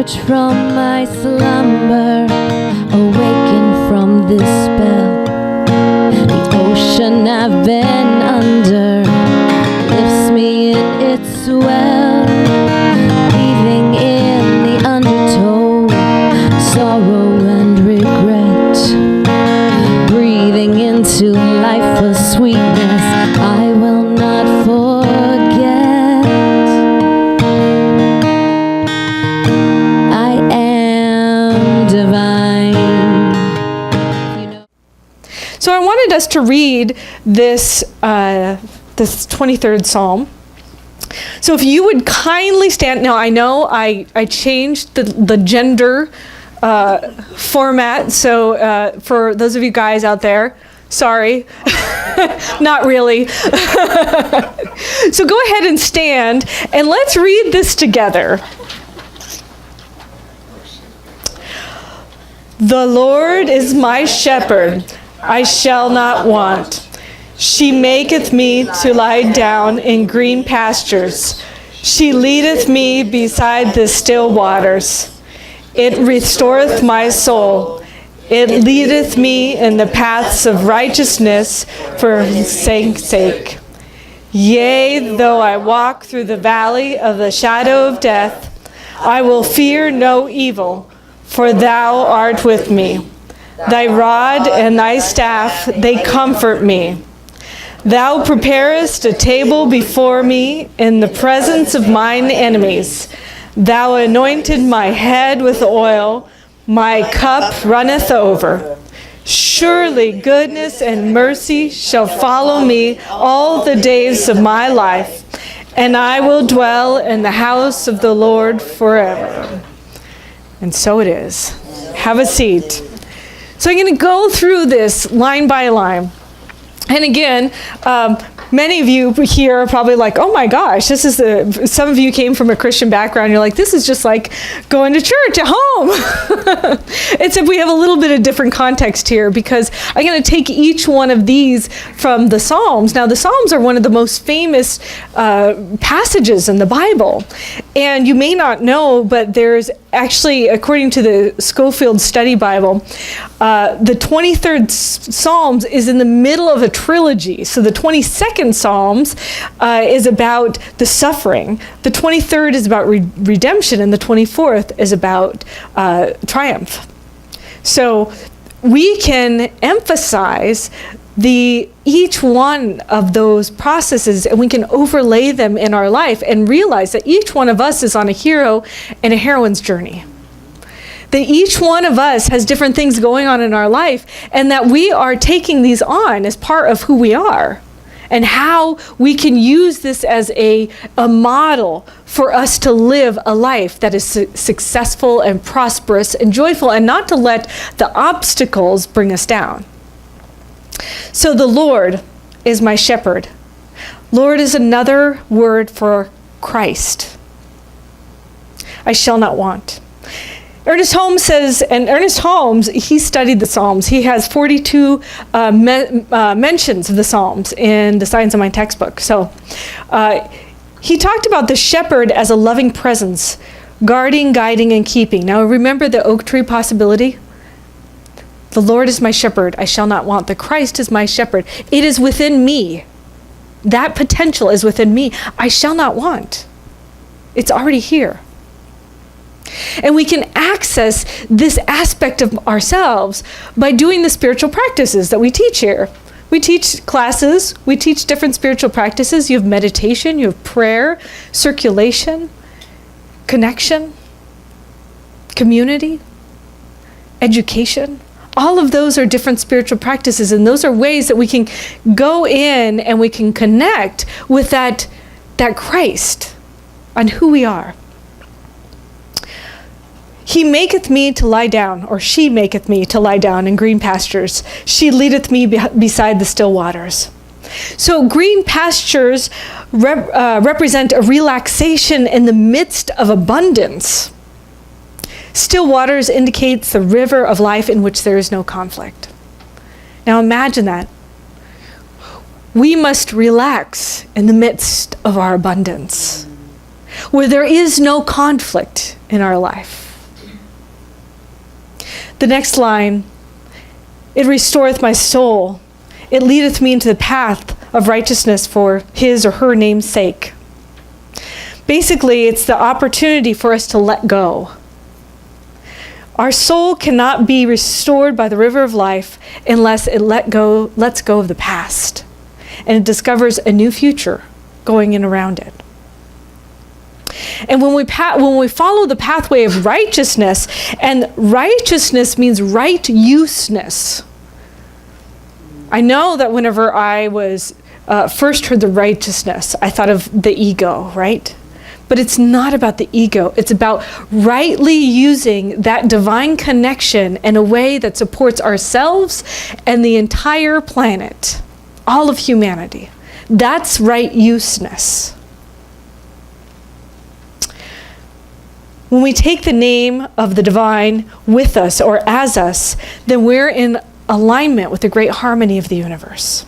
emerge from my slumber, awaken from this spell. The ocean I've been under lifts me in its swell, leaving in the undertow sorrow and regret, breathing into life a sweetness I will not forget. I am divine. So I wanted us to read this 23rd Psalm. So if you would kindly stand, now I know I changed the gender format, so for those of you guys out there, sorry, not really. So go ahead and stand and let's read this together. The Lord is my shepherd, I shall not want. She maketh me to lie down in green pastures. She leadeth me beside the still waters. It restoreth my soul. It leadeth me in the paths of righteousness for his sake. Yea, though I walk through the valley of the shadow of death, I will fear no evil, for thou art with me. Thy rod and thy staff, they comfort me. Thou preparest a table before me in the presence of mine enemies. Thou anointed my head with oil, my cup runneth over. Surely goodness and mercy shall follow me all the days of my life, and I will dwell in the house of the Lord forever. And so it is. Have a seat. So I'm going to go through this line by line. And again, many of you here are probably like, oh my gosh, this is some of you came from a Christian background. You're like, this is just like going to church at home. Except we have a little bit of different context here because I'm going to take each one of these from the Psalms. Now, the Psalms are one of the most famous passages in the Bible. And you may not know, but there's actually, according to the Schofield Study Bible, the 23rd Psalms is in the middle of a trilogy. So the 22nd Psalms is about the suffering. The 23rd is about redemption, and the 24th is about triumph. So we can emphasize each one of those processes, and we can overlay them in our life and realize that each one of us is on a hero and a heroine's journey. That each one of us has different things going on in our life, and that we are taking these on as part of who we are, and how we can use this as a model for us to live a life that is successful and prosperous and joyful, and not to let the obstacles bring us down. So the Lord is my shepherd. Lord is another word for Christ. I shall not want. Ernest Holmes says, and Ernest Holmes, he studied the Psalms. He has 42 mentions of the Psalms in the Science of Mind textbook. So he talked about the shepherd as a loving presence, guarding, guiding, and keeping. Now remember the oak tree possibility? The Lord is my shepherd, I shall not want. The Christ is my shepherd. It is within me. That potential is within me. I shall not want. It's already here. And we can access this aspect of ourselves by doing the spiritual practices that we teach here. We teach classes, we teach different spiritual practices. You have meditation, you have prayer, circulation, connection, community, education. All of those are different spiritual practices, and those are ways that we can go in and we can connect with that Christ on who we are. He maketh me to lie down, or she maketh me to lie down in green pastures. She leadeth me beside the still waters. So green pastures represent a relaxation in the midst of abundance. Still waters indicates the river of life in which there is no conflict. Now imagine that. We must relax in the midst of our abundance, where there is no conflict in our life. The next line, it restoreth my soul. It leadeth me into the path of righteousness for his or her name's sake. Basically, it's the opportunity for us to let go. Our soul cannot be restored by the river of life unless it lets go of the past, and it discovers a new future going in around it. And when we follow the pathway of righteousness, and righteousness means right useness. I know that whenever I was first heard the righteousness, I thought of the ego, right? But it's not about the ego. It's about rightly using that divine connection in a way that supports ourselves and the entire planet, all of humanity. That's right useness. When we take the name of the divine with us or as us, then we're in alignment with the great harmony of the universe.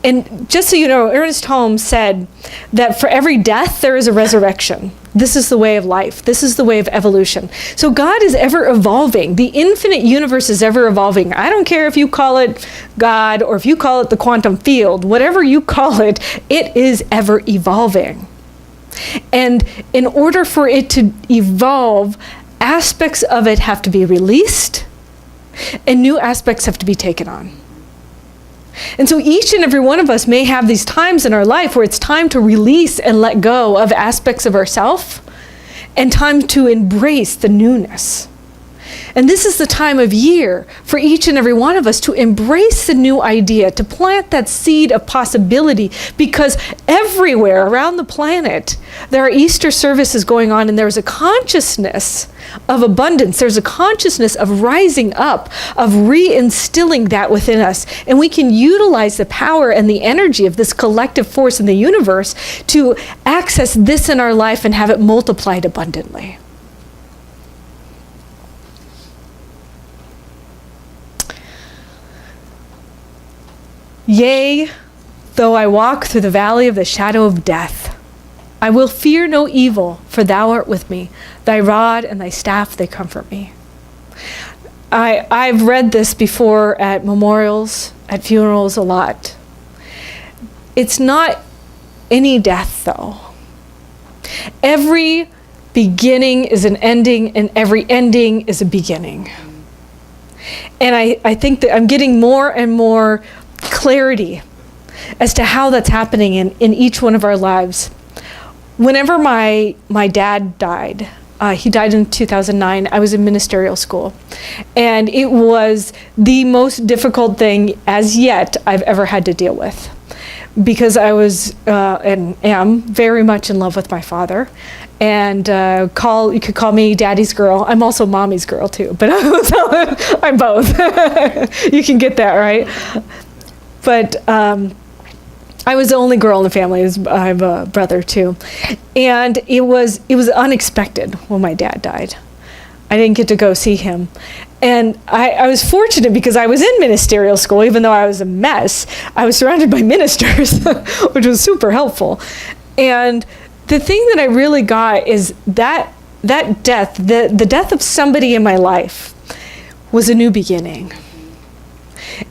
And just so you know, Ernest Holmes said that for every death, there is a resurrection. This is the way of life. This is the way of evolution. So God is ever evolving. The infinite universe is ever evolving. I don't care if you call it God or if you call it the quantum field, whatever you call it, it is ever evolving. And in order for it to evolve, aspects of it have to be released and new aspects have to be taken on. And so each and every one of us may have these times in our life where it's time to release and let go of aspects of ourselves and time to embrace the newness. And this is the time of year for each and every one of us to embrace the new idea, to plant that seed of possibility, because everywhere around the planet, there are Easter services going on, and there's a consciousness of abundance. There's a consciousness of rising up, of reinstilling that within us. And we can utilize the power and the energy of this collective force in the universe to access this in our life and have it multiplied abundantly. Yea, though I walk through the valley of the shadow of death, I will fear no evil, for thou art with me. Thy rod and thy staff, they comfort me. I've read this before at memorials, at funerals a lot. It's not any death, though. Every beginning is an ending, and every ending is a beginning. And I think that I'm getting more and more clarity as to how that's happening in each one of our lives. Whenever my dad died, he died in 2009, I was in ministerial school. And it was the most difficult thing as yet I've ever had to deal with. Because I was and am very much in love with my father. And you could call me daddy's girl. I'm also mommy's girl too, but I'm both. You can get that, right? But I was the only girl in the family. I have a brother too. And it was unexpected when my dad died. I didn't get to go see him. And I was fortunate because I was in ministerial school, even though I was a mess. I was surrounded by ministers, which was super helpful. And the thing that I really got is that death, the death of somebody in my life was a new beginning.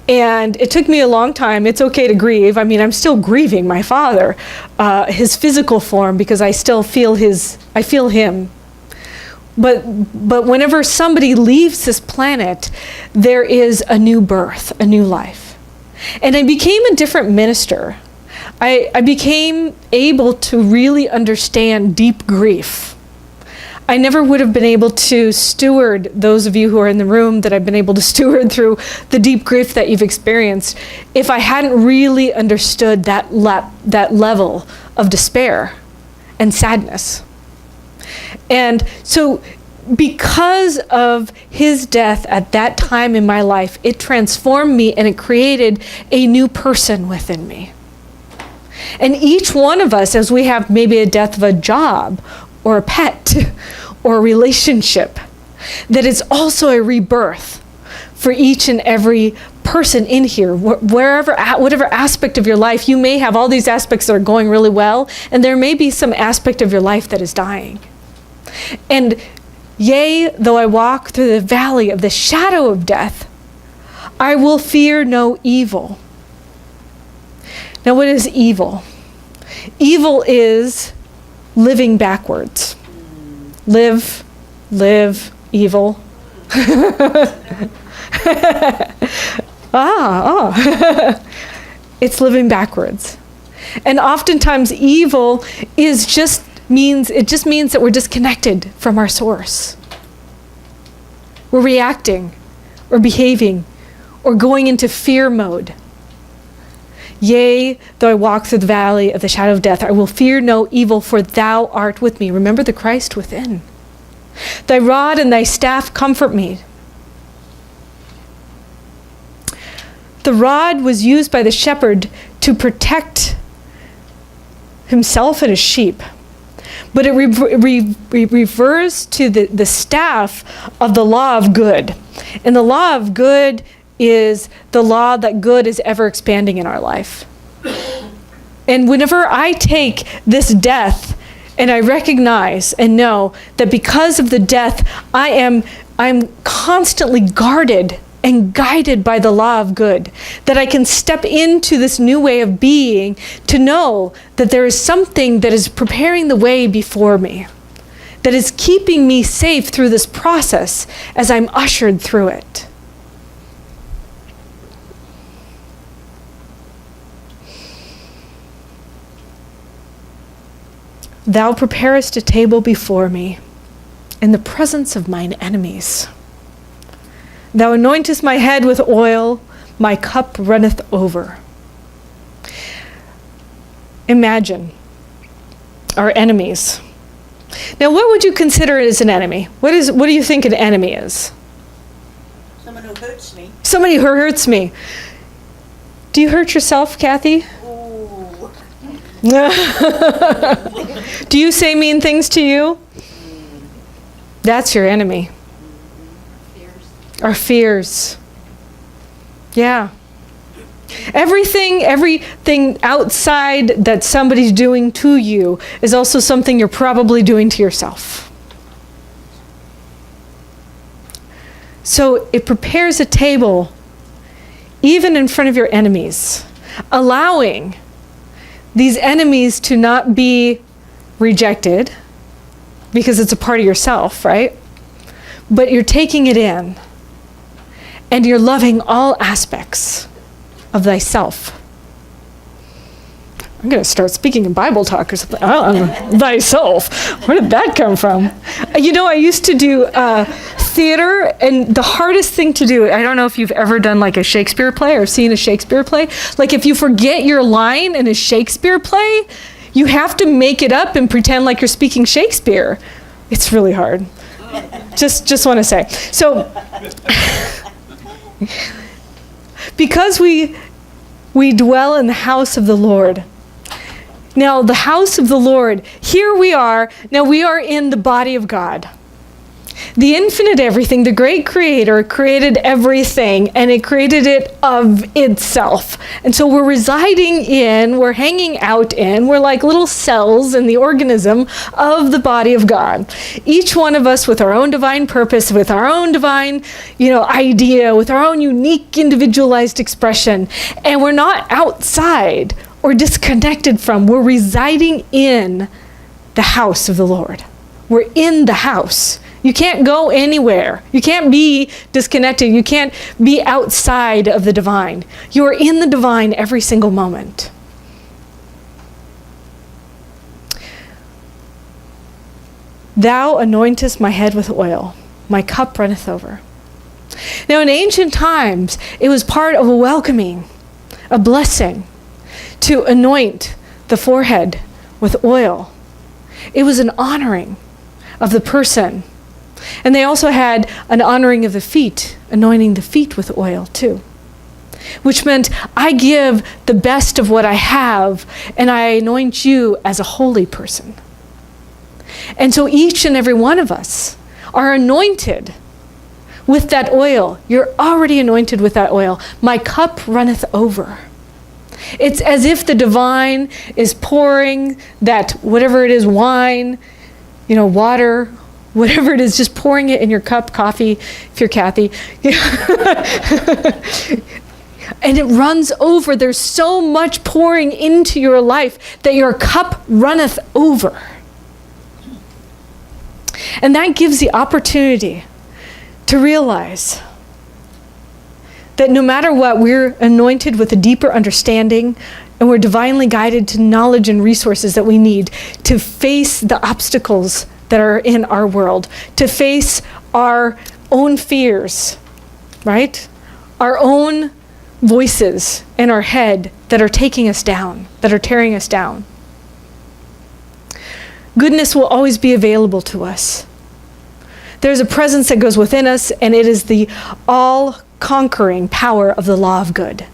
And it took me a long time. It's okay to grieve. I mean, I'm still grieving my father, his physical form, because I still feel him. But whenever somebody leaves this planet, there is a new birth, a new life. And I became a different minister. I became able to really understand deep grief. I never would have been able to steward those of you who are in the room that I've been able to steward through the deep grief that you've experienced if I hadn't really understood that level of despair and sadness. And so because of his death at that time in my life, it transformed me and it created a new person within me. And each one of us, as we have maybe a death of a job or a pet or a relationship, that is also a rebirth for each and every person in here, whatever aspect of your life. You may have all these aspects that are going really well, and there may be some aspect of your life that is dying. And Yea, though I walk through the valley of the shadow of death, I will fear no evil. Now, what is evil? Evil is living backwards. Live, evil. It's living backwards. And oftentimes evil just means that we're disconnected from our source. We're reacting or behaving or going into fear mode. Yea, though I walk through the valley of the shadow of death, I will fear no evil, for thou art with me. Remember the Christ within. Thy rod and thy staff comfort me. The rod was used by the shepherd to protect himself and his sheep. But it refers to the staff of the law of good. And the law of good is the law that good is ever expanding in our life. And whenever I take this death and I recognize and know that because of the death, I'm constantly guarded and guided by the law of good, that I can step into this new way of being to know that there is something that is preparing the way before me, that is keeping me safe through this process as I'm ushered through it. Thou preparest a table before me in the presence of mine enemies. Thou anointest my head with oil, my cup runneth over. Imagine our enemies. Now, what would you consider as an enemy? What do you think an enemy is? Someone who hurts me. Somebody who hurts me. Do you hurt yourself, Kathy? Ooh. Do you say mean things to you? That's your enemy. Our fears. Yeah. Everything outside that somebody's doing to you is also something you're probably doing to yourself. So it prepares a table even in front of your enemies, allowing these enemies to not be rejected because it's a part of yourself, right? But you're taking it in and you're loving all aspects of thyself. I'm going to start speaking in Bible talk or something. Thyself. Where did that come from? You know, I used to do theater, and the hardest thing to do, I don't know if you've ever done like a Shakespeare play or seen a Shakespeare play. Like if you forget your line in a Shakespeare play, you have to make it up and pretend like you're speaking Shakespeare. It's really hard. Just want to say. So, because we dwell in the house of the Lord. Now, the house of the Lord, here we are. Now, we are in the body of God. The infinite everything, the great creator, created everything, and it created it of itself. And so we're we're hanging out we're like little cells in the organism of the body of God. Each one of us with our own divine purpose, with our own divine, idea, with our own unique individualized expression. And we're not outside or disconnected from. We're residing in the house of the Lord. We're in the house. You can't go anywhere. You can't be disconnected. You can't be outside of the divine. You are in the divine every single moment. Thou anointest my head with oil. My cup runneth over. Now, in ancient times, it was part of a welcoming, a blessing, to anoint the forehead with oil. It was an honoring of the person. And they also had an honoring of the feet, anointing the feet with oil too. Which meant I give the best of what I have and I anoint you as a holy person. And so each and every one of us are anointed with that oil. You're already anointed with that oil. My cup runneth over. It's as if the divine is pouring that, whatever it is, wine, water, whatever it is, just pouring it in your cup, coffee, if you're Kathy. And it runs over. There's so much pouring into your life that your cup runneth over. And that gives the opportunity to realize that no matter what, we're anointed with a deeper understanding, and we're divinely guided to knowledge and resources that we need to face the obstacles that are in our world, to face our own fears, right? Our own voices in our head that are taking us down, that are tearing us down. Goodness will always be available to us. There's a presence that goes within us, and it is the all-conquering power of the law of good.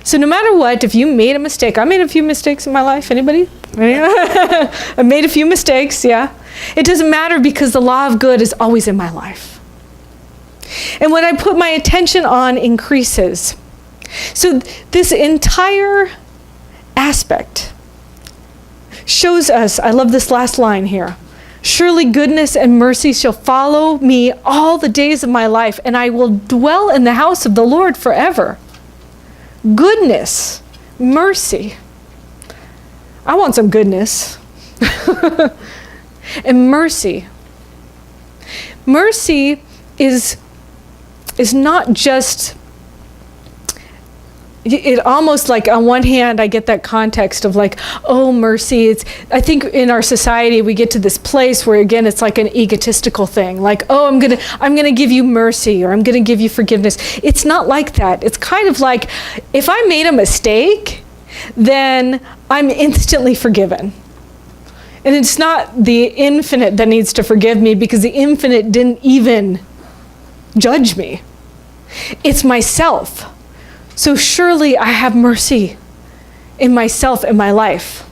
So no matter what, if you made a mistake, I made a few mistakes in my life. Anybody? I made a few mistakes, yeah. It doesn't matter because the law of good is always in my life. And what I put my attention on increases. So this entire aspect shows us, I love this last line here, surely goodness and mercy shall follow me all the days of my life, and I will dwell in the house of the Lord forever. Goodness, mercy. I want some goodness. And mercy. Mercy is not just, it almost like on one hand I get that context of like, oh, mercy. I think in our society we get to this place where again it's like an egotistical thing, like, oh, I'm gonna give you mercy, or I'm gonna give you forgiveness. It's not like that. It's kind of like, if I made a mistake, then I'm instantly forgiven. And it's not the infinite that needs to forgive me because the infinite didn't even judge me. It's myself. So surely I have mercy in myself and my life.